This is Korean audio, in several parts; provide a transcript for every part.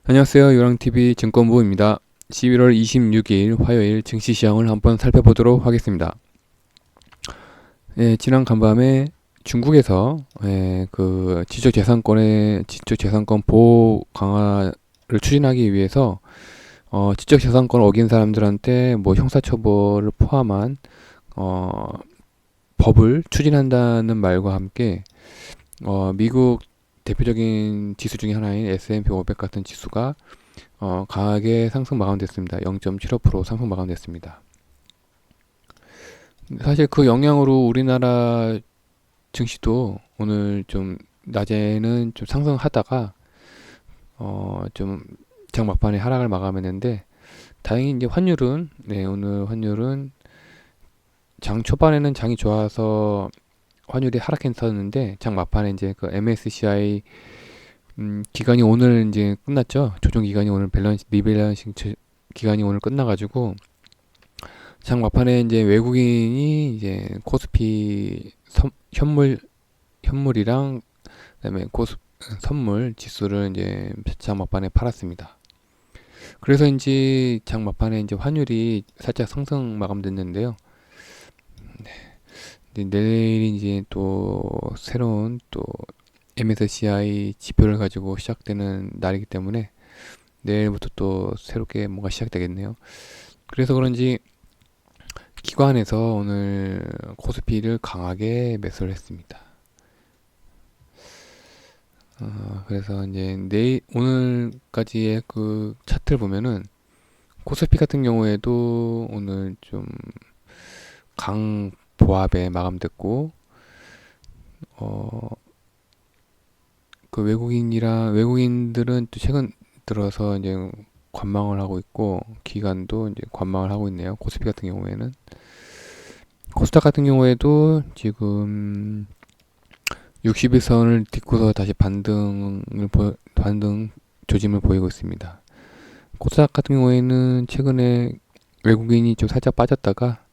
안녕하세요. 요랑TV 증권부입니다. 11월 26일 화요일 증시시장을 한번 살펴보도록 하겠습니다. 지난 간밤에 중국에서 그 지적재산권 보호 강화를 추진하기 위해서 지적재산권을 어긴 사람들한테 뭐 형사처벌을 포함한 법을 추진한다는 말과 함께 미국 대표적인 지수 중에 하나인 S&P 500 같은 지수가 강하게 상승 마감됐습니다. 0.75% 상승 마감됐습니다. 사실 그 영향으로 우리나라 증시도 오늘 좀 낮에는 좀 상승하다가 좀 장 막판에 하락을 마감했는데 다행히 이제 환율은 오늘 환율은 장 초반에는 장이 좋아서 환율이 하락했었는데 장 막판에 이제 그 MSCI 기간이 오늘 이제 끝났죠. 조정 기간이 오늘 리밸런싱 기간이 오늘 끝나가지고 장 막판에 이제 외국인이 이제 코스피 현물이랑 그다음에 선물 지수를 이제 장 막판에 팔았습니다. 그래서 이제 장 막판에 이제 환율이 살짝 상승 마감됐는데요. 내일이 이제 또 새로운 또 MSCI 지표를 가지고 시작되는 날이기 때문에 내일부터 또 새롭게 뭔가 시작되겠네요. 그래서 그런지 기관에서 오늘 코스피를 강하게 매수를 했습니다. 그래서 이제 오늘까지의 그 차트를 보면은 코스피 같은 경우에도 오늘 좀 강보합에 마감됐고, 그 외국인들은 또 최근 들어서 이제 관망을 하고 있고, 기관도 이제 관망을 하고 있네요. 코스피 같은 경우에는. 코스닥 같은 경우에도 지금 60일선을 딛고서 다시 반등 조짐을 보이고 있습니다. 코스닥 같은 경우에는 최근에 외국인이 좀 살짝 빠졌다가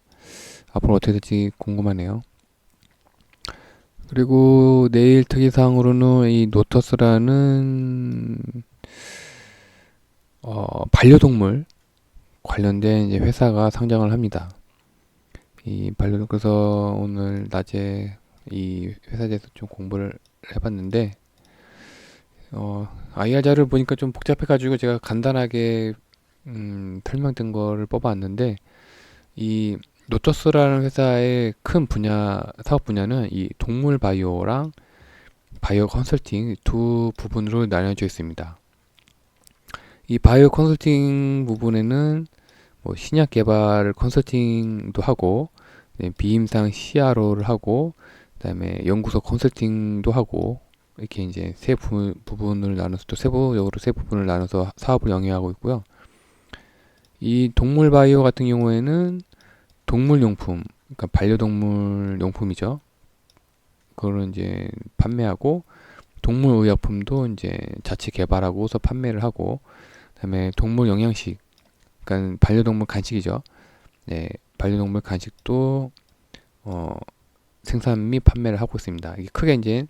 앞으로 어떻게 될지 궁금하네요. 그리고 내일 특이사항으로는 이 노터스라는 반려동물 관련된 이제 회사가 상장을 합니다. 그래서 오늘 낮에 이 회사에 대해서 좀 공부를 해봤는데 IR 자료를 보니까 좀 복잡해가지고 제가 간단하게 설명된 거를 뽑아왔는데 이 노터스라는 회사의 큰 사업 분야는 이 동물 바이오랑 바이오 컨설팅 두 부분으로 나뉘어져 있습니다. 이 바이오 컨설팅 부분에는 뭐 신약 개발 컨설팅도 하고 비임상 CRO를 하고 그다음에 연구소 컨설팅도 하고 이렇게 이제 부분을 나눠서 또 세부적으로 세 부분을 나눠서 사업을 영위하고 있고요. 이 동물 바이오 같은 경우에는 동물용품, 그러니까 반려동물 용품이죠. 그거를 이제 판매하고 동물의약품도 이제 자체 개발하고서 판매를 하고 그다음에 동물 영양식, 그러니까 반려동물 간식이죠. 네, 반려동물 간식도 생산 및 판매를 하고 있습니다. 이게 크게 이제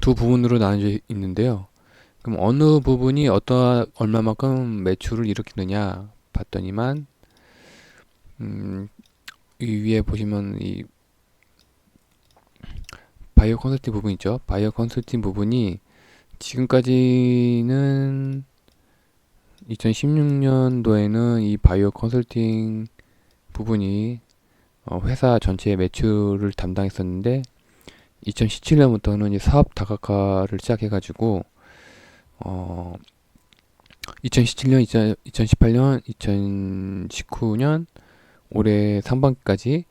두 부분으로 나눠져 있는데요. 그럼 어느 부분이 얼마만큼 매출을 일으키느냐 봤더니만 이 위에 보시면 이 바이오 컨설팅 부분 있죠. 바이오 컨설팅 부분이 지금까지는 2016년도에는 이 바이오 컨설팅 부분이 회사 전체의 매출을 담당했었는데 2017년부터는 사업 다각화를 시작해가지고 2017년, 2018년, 2019년 올해 상반기까지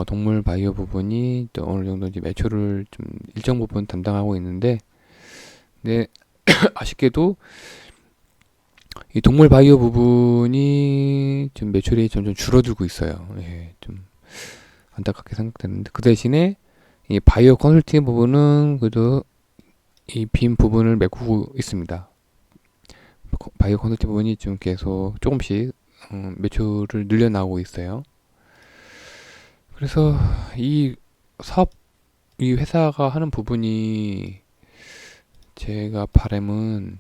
동물 바이오 부분이 또 어느 정도 이제 매출을 좀 일정 부분 담당하고 있는데, 네, 아쉽게도 이 동물 바이오 부분이 좀 매출이 점점 줄어들고 있어요. 예, 좀 안타깝게 생각되는데 그 대신에 이 바이오 컨설팅 부분은 그래도 이 빈 부분을 메꾸고 있습니다. 바이오 컨설팅 부분이 좀 계속 조금씩 매출을 늘려나오고 있어요. 그래서 이 사업, 이 회사가 하는 부분이 제가 바람은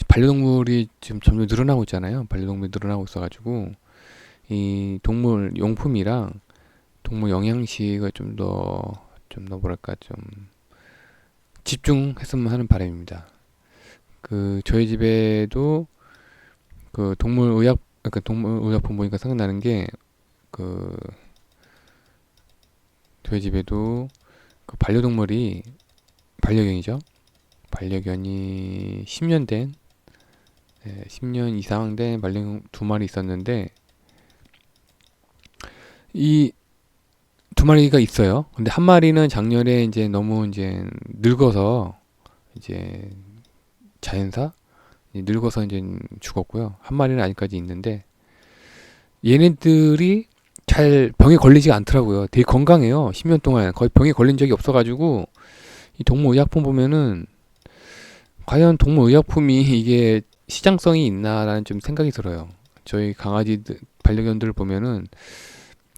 반려동물이 지금 점점 늘어나고 있잖아요. 반려동물이 늘어나고 있어가지고 이 동물 용품이랑 동물 영양식을 좀 더 뭐랄까 좀 집중했으면 하는 바람입니다. 그 저희 집에도 그 동물 의약품 보니까 생각나는 게 그 저희 집에도 그 반려견이죠. 반려견이 10년 된 10년 이상 된 반려견 두 마리 있었는데 이 두 마리가 있어요. 근데 한 마리는 작년에 이제 너무 이제 늙어서 이제 자연사 늙어서 이제 죽었고요. 한 마리는 아직까지 있는데 얘네들이 잘 병에 걸리지가 않더라고요. 되게 건강해요. 10년 동안 거의 병에 걸린 적이 없어가지고 이 동물의약품 보면은 과연 동물의약품이 이게 시장성이 있나라는 좀 생각이 들어요. 저희 반려견들 보면은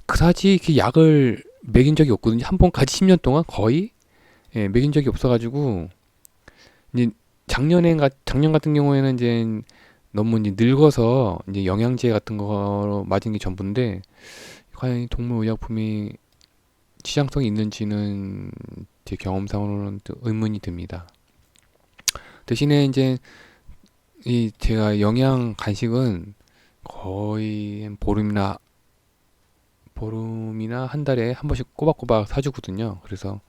그다지 그 약을 먹인 적이 없거든요. 한 번까지 10년 동안 거의 먹인 적이 없어가지고 이제 작년 같은 경우에는 이제 너무 이제 늙어서 이제 영양제 같은 거 맞은 게 전부인데 과연 이 동물의약품이 시장성이 있는지는 제 경험상으로는 또 의문이 듭니다. 대신에 이제 이 제가 영양 간식은 거의 보름이나 한 달에 한 번씩 꼬박꼬박 사주거든요. 그래서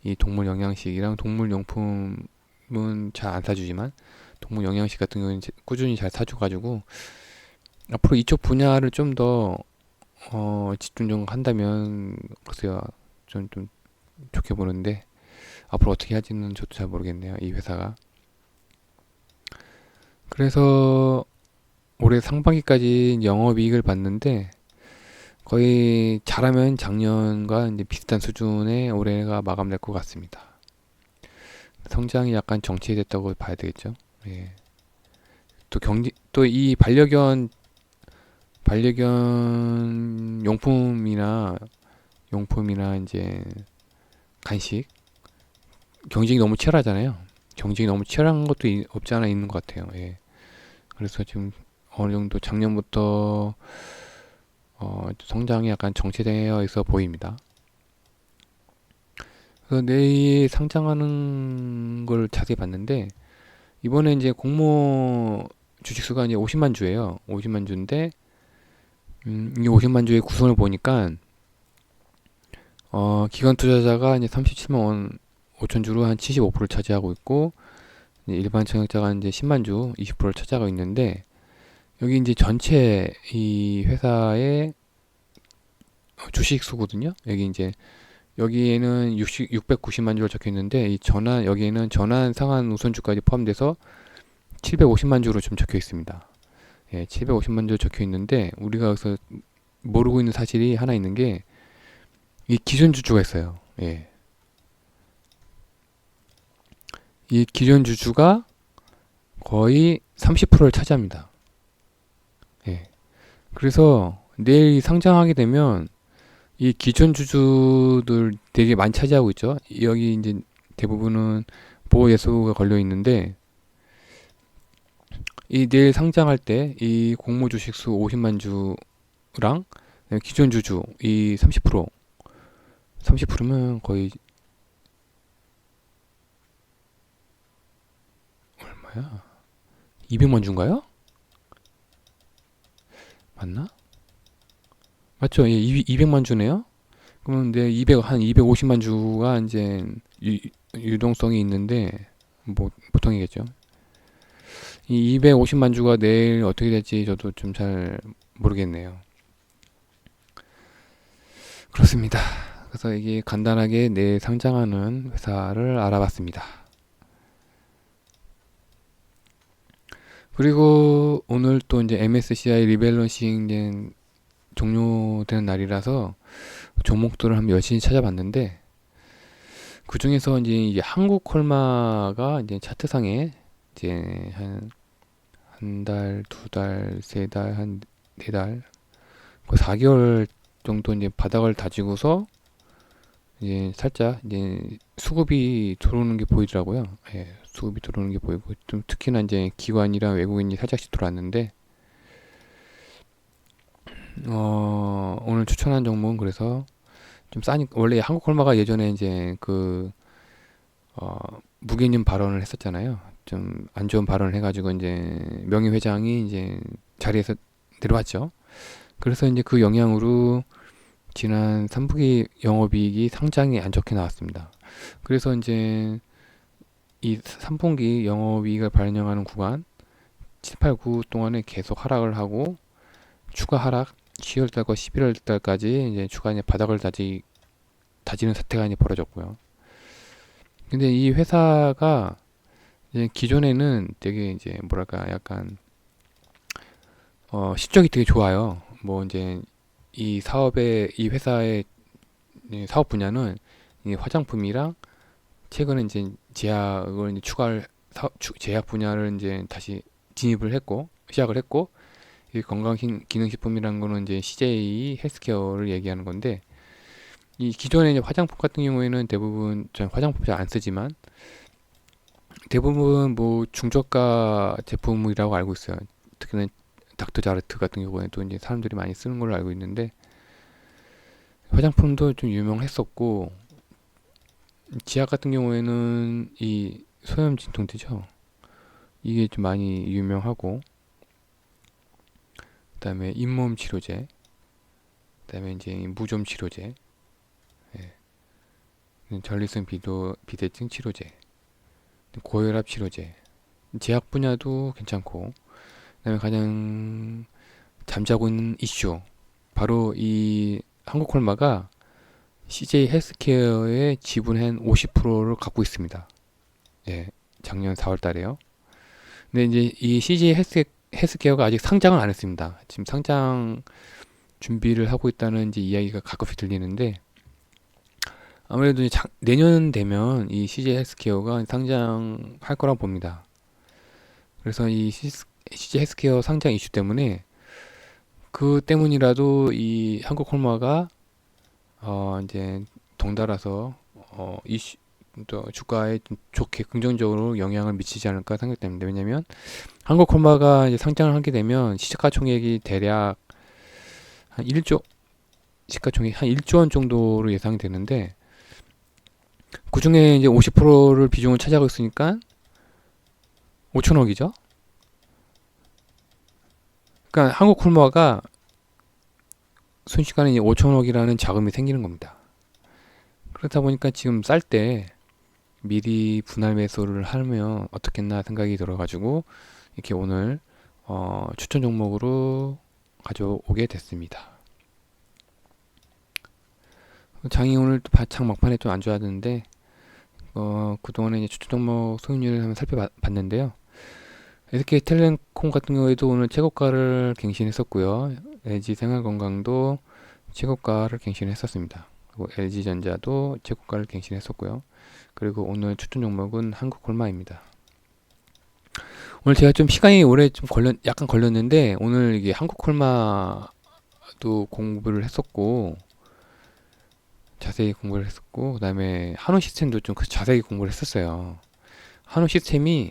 이 동물 영양식이랑 동물 용품은 잘 안 사주지만 동물 영양식 같은 경우는 꾸준히 잘 사줘가지고 앞으로 이쪽 분야를 좀 더 집중 좀 한다면 글쎄요 좀 좋게 보는데 앞으로 어떻게 할지는 저도 잘 모르겠네요. 이 회사가. 그래서 올해 상반기까지 영업이익을 봤는데 거의 잘하면 작년과 이제 비슷한 수준의 올해가 마감될 것 같습니다. 성장이 약간 정체됐다고 봐야 되겠죠. 예. 또 이 반려견 용품이나 이제 간식 경쟁이 너무 치열하잖아요. 경쟁이 너무 치열한 것도 없지 않아 있는 것 같아요. 예. 그래서 지금 어느 정도 작년부터 성장이 약간 정체되어 있어 보입니다. 그래서 내일 상장하는 걸 자세히 봤는데 이번에 이제 공모 주식수가 이제 50만 주예요. 50만 주인데 이 50만 주의 구성을 보니까 기관 투자자가 이제 37만 원 5천 주로 한 75%를 차지하고 있고 이제 일반 청약자가 이제 10만 주 20%를 차지하고 있는데 여기 이제 전체 이 회사의 주식 수거든요. 여기에는 690만 주가 적혀 있는데 여기에는 전환 상한 우선주까지 포함돼서 750만 주로 좀 적혀 있습니다. 예, 750만 주 적혀 있는데 우리가 여기서 모르고 있는 사실이 하나 있는 게 이 기존 주주가 있어요. 예. 이 기존 주주가 거의 30%를 차지합니다. 예. 그래서 내일 상장하게 되면 이 기존 주주들 되게 많이 차지하고 있죠. 여기 이제 대부분은 보호 예수가 걸려 있는데 이 내일 상장할 때 이 공모 주식 수 50만 주랑 기존 주주 이 30%면 거의 얼마야? 200만 주인가요? 맞나? 맞죠? 예, 200만 주네요. 그러면 한 250만 주가 이제 유동성이 있는데 뭐 보통이겠죠. 이 250만 주가 내일 어떻게 될지 저도 좀 잘 모르겠네요. 그렇습니다. 그래서 이게 간단하게 내일 상장하는 회사를 알아봤습니다. 그리고 오늘 또 이제 MSCI 리밸런싱 종료되는 날이라서 종목들을 한번 열심히 찾아봤는데 그 중에서 이제 한국 콜마가 이제 차트상에 이제 한 달, 두 달, 세 달, 한 네 달, 거의 4개월 정도 이제 바닥을 다지고서 이제 살짝 이제 수급이 들어오는 게 보이더라고요. 예, 수급이 들어오는 게 보이고 좀 특히나 이제 기관이랑 외국인이 살짝씩 들어왔는데 오늘 추천한 종목은 그래서 좀 싸니 원래 한국콜마가 예전에 이제 어, 무기님 발언을 했었잖아요. 좀 안 좋은 발언을 해가지고 이제 명의 회장이 이제 자리에서 내려왔죠. 그래서 이제 그 영향으로 지난 3분기 영업이익이 상장이 안 좋게 나왔습니다. 그래서 이제 이 3분기 영업이익을 반영하는 구간 7, 8, 9 동안에 계속 하락을 하고 추가 하락 10월 달과 11월 달까지 이제 추가 이제 바닥을 다지는 사태가 이제 벌어졌고요. 근데 이 회사가 이제 기존에는 되게 이제 뭐랄까 약간 실적이 되게 좋아요. 뭐 이제 이 회사의 이 사업 분야는 이 화장품이랑 최근에 이제 제약을 이제 제약 분야를 이제 다시 진입을 했고 시작을 했고 이 건강기능식품이라는 거는 이제 CJ 헬스케어를 얘기하는 건데 이 기존의 이제 화장품 같은 경우에는 대부분 전 화장품 잘 안 쓰지만 대부분 뭐 중저가 제품이라고 알고 있어요. 특히나 닥터자르트 같은 경우에도 이제 사람들이 많이 쓰는 걸로 알고 있는데 화장품도 좀 유명했었고 지약 같은 경우에는 이 소염 진통제죠. 이게 좀 많이 유명하고 그다음에 잇몸 치료제, 그다음에 이제 무좀 치료제, 전립선 비대증 치료제, 고혈압 치료제, 제약 분야도 괜찮고 그다음에 가장 잠자고 있는 이슈 바로 이 한국콜마가 CJ 헬스케어의 지분의 50%를 갖고 있습니다. 예, 작년 4월 달에요. 근데 이제 이 CJ 헬스케어가 아직 상장을 안 했습니다. 지금 상장 준비를 하고 있다는 이제 이야기가 가끔씩 들리는데 아무래도 이제 내년 되면 이 CJ 헬스케어가 상장할 거라고 봅니다. 그래서 이 CJ 헬스케어 상장 이슈 때문에 그 때문이라도 이 한국콜마가 이제 덩달아서 이슈 또 주가에 좀 좋게 긍정적으로 영향을 미치지 않을까 생각됩니다. 왜냐면 한국콜마가 이제 상장을 하게 되면 시가총액이 대략 한 1조 시가총액 한 1조 원 정도로 예상이 되는데 그 중에 이제 50%를 비중을 차지하고 있으니까 5천억이죠. 그러니까 한국콜마가 순식간에 5천억이라는 자금이 생기는 겁니다. 그렇다 보니까 지금 쌀 때 미리 분할 매수를 하면 어떻겠나 생각이 들어가지고 이렇게 오늘 추천 종목으로 가져오게 됐습니다. 장이 오늘 또 바창 막판에 좀 안 좋았는데 그동안에 이제 추천 종목 수익률을 한번 살펴봤는데요. SK텔레콤 같은 경우에도 오늘 최고가를 갱신했었고요. LG생활건강도 최고가를 갱신했었습니다. 그리고 LG전자도 최고가를 갱신했었고요. 그리고 오늘 추천 종목은 한국콜마입니다. 오늘 제가 좀 시간이 오래 좀 약간 걸렸는데 오늘 이게 한국콜마도 공부를 했었고 자세히 공부를 했었고 그다음에 한우 시스템도 좀 자세히 공부를 했었어요. 한우 시스템이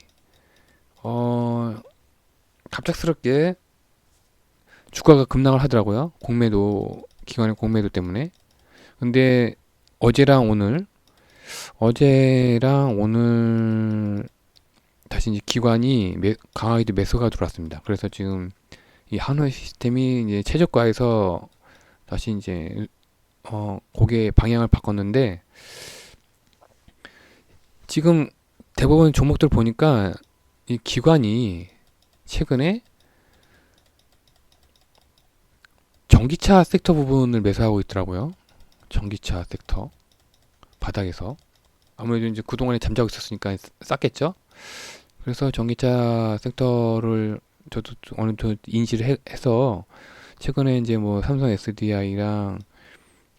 갑작스럽게 주가가 급락을 하더라고요. 기관의 공매도 때문에. 근데 어제랑 오늘 다시 이제 기관이 강하게 매수가 들어왔습니다. 그래서 지금 이 한우 시스템이 이제 최저가에서 다시 이제 고개 방향을 바꿨는데 지금 대부분 종목들 보니까 이 기관이 최근에 전기차 섹터 부분을 매수하고 있더라고요. 전기차 섹터 바닥에서 아무래도 이제 그동안에 잠자고 있었으니까 쌌겠죠. 그래서 전기차 섹터를 저도 어느 정도 인지를 해서 최근에 이제 뭐 삼성 SDI랑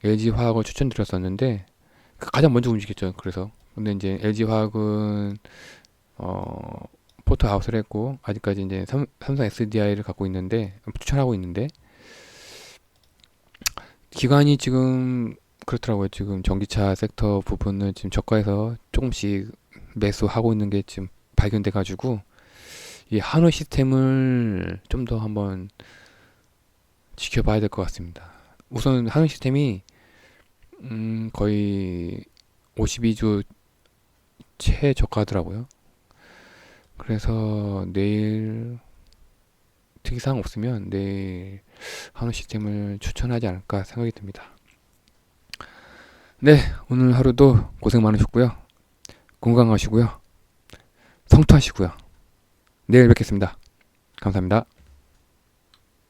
LG화학을 추천드렸었는데 가장 먼저 움직였죠. 그래서 근데 이제 LG화학은 포트 아웃을 했고 아직까지 이제 삼성 SDI를 갖고 있는데 추천하고 있는데 기관이 지금 그렇더라고요. 지금 전기차 섹터 부분은 지금 저가에서 조금씩 매수하고 있는 게 지금 발견돼 가지고 이 한우 시스템을 좀 더 한번 지켜봐야 될 것 같습니다. 우선 한우 시스템이 거의 52주 최저가더라고요. 그래서 내일 특이사항 없으면 내일 한우 시스템을 추천하지 않을까 생각이 듭니다. 네, 오늘 하루도 고생 많으셨고요. 건강하시고요. 성투하시고요. 내일 뵙겠습니다. 감사합니다.